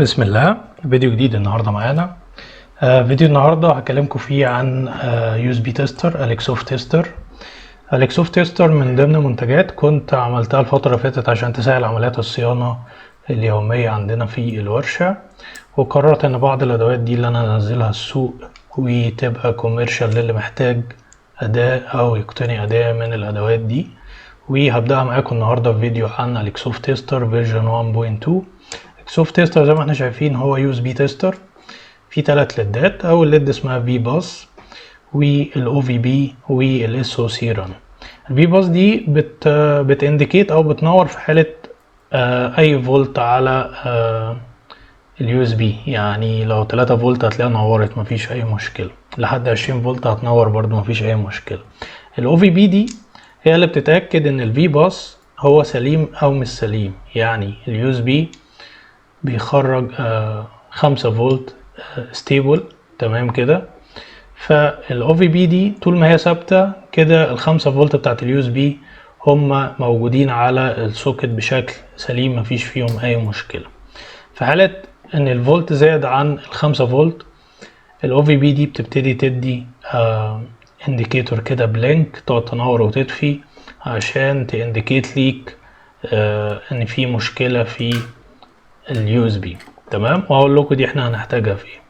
بسم الله. فيديو جديد النهارده معانا. فيديو النهارده هكلمكم فيه عن يو اس بي تيستر اليكسوف تيستر. اليكسوف تيستر من ضمن منتجات كنت عملتها الفتره اللي فاتت عشان تسهل عمليات الصيانه اليوميه عندنا في الورشه، وقررت ان بعض الادوات دي اللي انا انزلها السوق وتبقى كوميرشال للي محتاج اداه او يقتني اداه من الادوات دي. وهبدأ معاكم النهارده في فيديو عن اليكسوف تيستر فيرجن 1.2. اليكسوف تيستر زي ما احنا شايفين هو يو اس بي تيستر، في 3 ليدات. اول ليد اسمها في باس والاو في بي والاس او سي ران. الفي باس دي بتindicate او بتنور في حاله اي فولت على اليو اس بي، يعني لو 3 فولت هتلاقيها نورت مفيش اي مشكله، لحد 20 فولت هتنور برضو مفيش اي مشكله. الاو في بي دي هي اللي بتتاكد ان الفي باس هو سليم او مش سليم، يعني اليو اس بي بيخرج 5 فولت ستيبل تمام كده. فالاو في بي دي طول ما هي ثابته كده ال5 فولت بتاعت اليو اس بي هم موجودين على السوكت بشكل سليم مفيش فيهم اي مشكله. في حاله ان الفولت زاد عن ال5 فولت الاو في بي دي بتبتدي تدي انديكيتور كده بلينك تقعد تنور وتطفي عشان تانديكيت ليك ان في مشكله في اليو اس بي. تمام، وهقول لكم دي احنا هنحتاجها في ايه.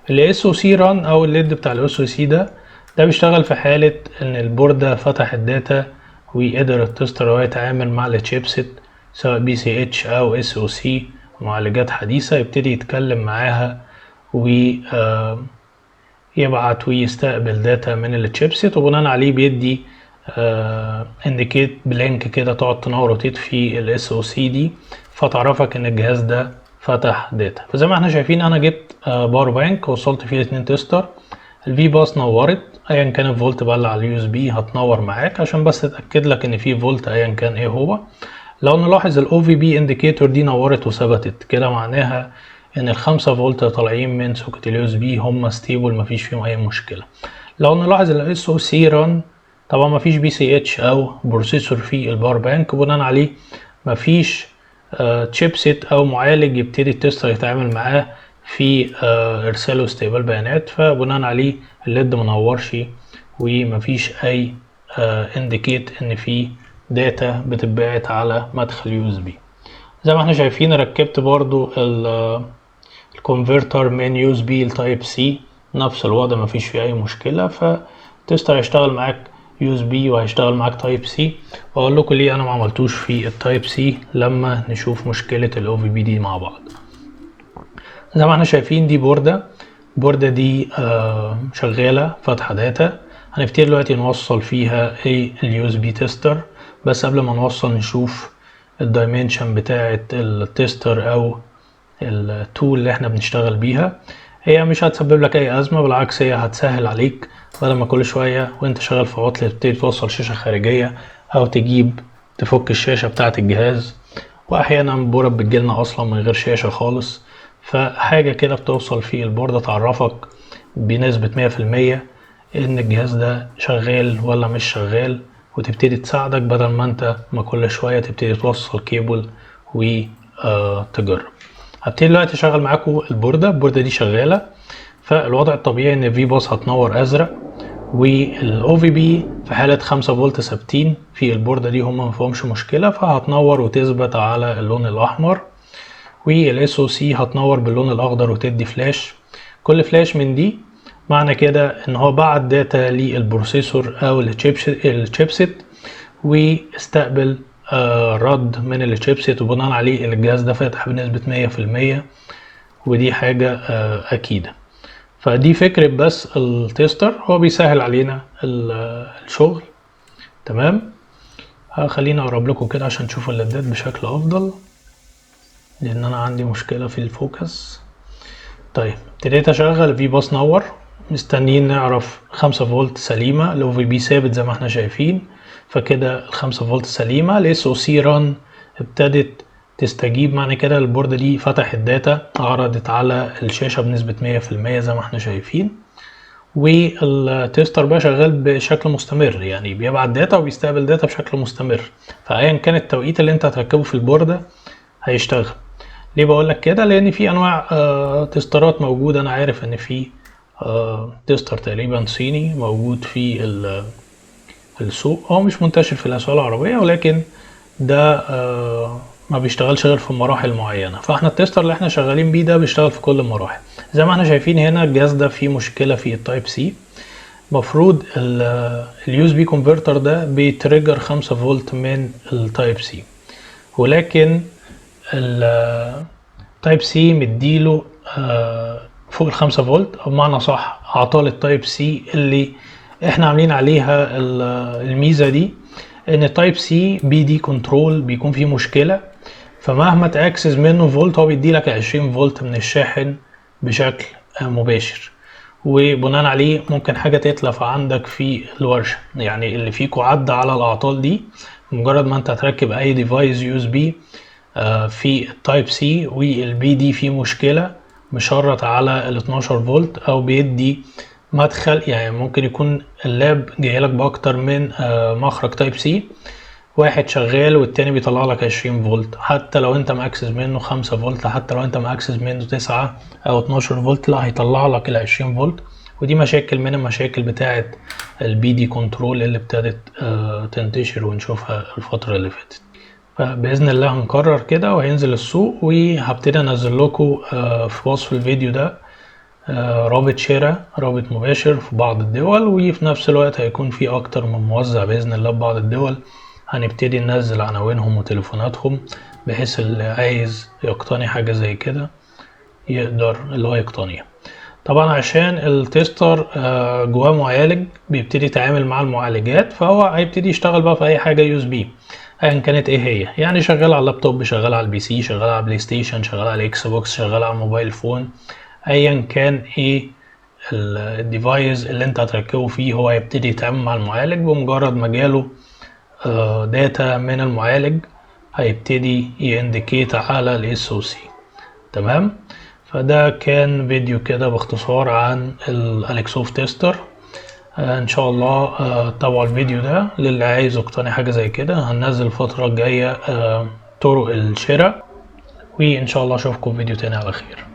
الاس او سي ران او الليد بتاع الاس او سي ده بيشتغل في حاله ان البورده فتح الداتا وقدر التستر هو يتعامل مع التشيبسيت سواء بي سي اتش او اس او سي معالجات حديثه، يبتدي يتكلم معاها ويبعت ويستقبل داتا من التشيبسيت، وبناء عليه بيدي انديكيت بلينك كده تقعد تنور وتطفي الاس او سي دي فتعرفك ان الجهاز ده فتح داتا. فزي ما احنا شايفين انا جبت باور بانك وصلت فيه 2 تيستر. الفي باس نورت ايا كان الفولت بقى على اليو اس بي هتنور معاك عشان بس تتاكد لك ان في فولت ايا كان ايه هو. لو نلاحظ الاو في بي انديكيتور دي نورت وثبتت كده معناها ان ال5 فولت طالعين من سوكت اليو اس بي هم ستيبل مفيش فيهم اي مشكله. لو نلاحظ الاس او سي ران طبعا مفيش بي سي اتش او بروسيسور في الباور بانك، بناء عليه مفيش تشيبسيت او معالج يبتدي التستر يتعامل معاه في ارسال واستقبال بيانات، فبناء عليه الليد منورش ومفيش اي انديكيت ان في داتا بتتبعت على مدخل يو اس بي. زي ما احنا شايفين ركبت برضو الكونفرتر من يو اس بي لتايب سي، نفس الوضع مفيش فيه اي مشكله، فتستر هيشتغل معاك يو اس بي وهيشتغل معاك تايب سي. واقول لكم ليه انا ما عملتوش في التايب سي لما نشوف مشكله الاو في بي دي مع بعض. زي ما احنا شايفين دي بوردة دي شغاله فاتحه داتا. هنبتدي دلوقتي نوصل فيها اليو اس بي تيستر، بس قبل ما نوصل نشوف الدايمنشن بتاعه التيستر او التول اللي احنا بنشتغل بيها. هي مش هتسبب لك اي ازمه، بالعكس هي هتسهل عليك بدل ما كل شويه وانت شغال في عطل تبتدي توصل شاشه خارجيه او تجيب تفك الشاشه بتاعه الجهاز، واحيانا بورد بتجيلنا اصلا من غير شاشه خالص. فحاجه كده بتوصل في البورده تعرفك بنسبه 100% ان الجهاز ده شغال ولا مش شغال، وتبتدي تساعدك بدل ما انت ما كل شويه تبتدي توصل كيبل وتجرب. هبتدي دلوقتي اشغل معاكم البورده دي شغاله. فالوضع الطبيعي ان في باص هتنور ازرق، والاو في بي في حاله 5 فولت ثابتين في البورده دي هم ما فيهمش مشكله فهتنور وتثبت على اللون الاحمر، والاس او سي هتنور باللون الاخضر وتدي فلاش. كل فلاش من دي معنى كده ان هو بعت داتا للبروسيسور او الشيبسيت واستقبل رد من الشيبسيت، وبناء عليه الجهاز ده فاتح بنسبة 100%، ودي حاجة أكيدة. فدي فكرة بس التيستر، هو بيسهل علينا الشغل. تمام، خليني أقرب لكم كده عشان تشوفوا الليدات بشكل أفضل لأن أنا عندي مشكلة في الفوكس. طيب ابتديت أشغل في باص نور، مستنيين نعرف 5 فولت سليمة، الاو في بي ثابت زي ما احنا شايفين، فكده ال5 فولت سليمة. الاس او سي ران ابتدت تستجيب، معنى كده البوردة دي فتحت داتا عرضت على الشاشة بنسبة 100% زي ما احنا شايفين. والتيستر بقى شغال بشكل مستمر، يعني بيبعت داتا وبيستقبل داتا بشكل مستمر، فايا كان التوقيت اللي انت هتركبه في البوردة هيشتغل. ليه بقول لك كده؟ لان في انواع تسترات موجوده. انا عارف ان في تستر تقريبا صيني موجود في السوق، هو مش منتشر في الاسواق العربيه، ولكن ده ما بيشتغلش غير في مراحل معينه. فاحنا التستر اللي احنا شغالين بيه ده بيشتغل في كل المراحل. زي ما احنا شايفين هنا الجهاز ده فيه مشكله في التايب سي. مفروض اليو اس بي كونفرتر ده بيتريجر 5 فولت من التايب سي، ولكن التايب سي مديله فوق ال5 فولت، او بمعنى صح اعطال التايب سي اللي احنا عاملين عليها الميزه دي، ان التايب سي بي دي كنترول بيكون فيه مشكله، فمهما تاكسس منه فولت هو بيدي لك 20 فولت من الشاحن بشكل مباشر. وبناء عليه ممكن حاجه تتلف عندك في الورشه، يعني اللي فيكو عدى على الاعطال دي، مجرد ما انت هتركب اي ديفايس يو اس بي في التايب سي والبي دي فيه مشكله مشرط على ال 12 فولت، او بيدي مدخل، يعني ممكن يكون اللاب جايلك باكتر من مخرج تايب سي، واحد شغال والتاني بيطلع لك 20 فولت، حتى لو انت ماكسس منه 5 فولت، حتى لو انت ماكسس منه 9 او 12 فولت، لا هيطلع لك ال 20 فولت. ودي مشاكل من المشاكل بتاعه البي دي كنترول اللي ابتدت تنتشر ونشوفها الفتره اللي فاتت. فباذن الله هنكرر كده وهينزل السوق، وهبتدي انزل لكم في وصف الفيديو ده رابط شراء، رابط مباشر في بعض الدول، وفي نفس الوقت هيكون في اكتر من موزع باذن الله في بعض الدول. هنبتدي ننزل عناوينهم وتليفوناتهم، بحيث اللي عايز يقتني حاجة زي كده يقدر اللي هو يقتنيها. طبعا عشان التستر جواه معالج بيبتدي يتعامل مع المعالجات، فهو هيبتدي يشتغل بقى في اي حاجة يو اس بي ايا كانت ايه هي، يعني شغال على اللابتوب، شغال على البي سي، شغال على بلاي ستيشن، شغال على اكس بوكس، شغال على الموبايل فون، ايا كان ايه الديفايس اللي انت هتركبه فيه، هو هيبتدي يتعامل مع المعالج. بمجرد ما جاله داتا من المعالج هيبتدي ينديكيت على الاس او سي. تمام. فده كان فيديو كده باختصار عن الاليكسوف تيستر. ان شاء الله تابعوا الفيديو ده للي عايز يقتني حاجه زي كده. هننزل الفتره الجايه طرق الشراء، وان شاء الله اشوفكم في فيديو تاني على خير.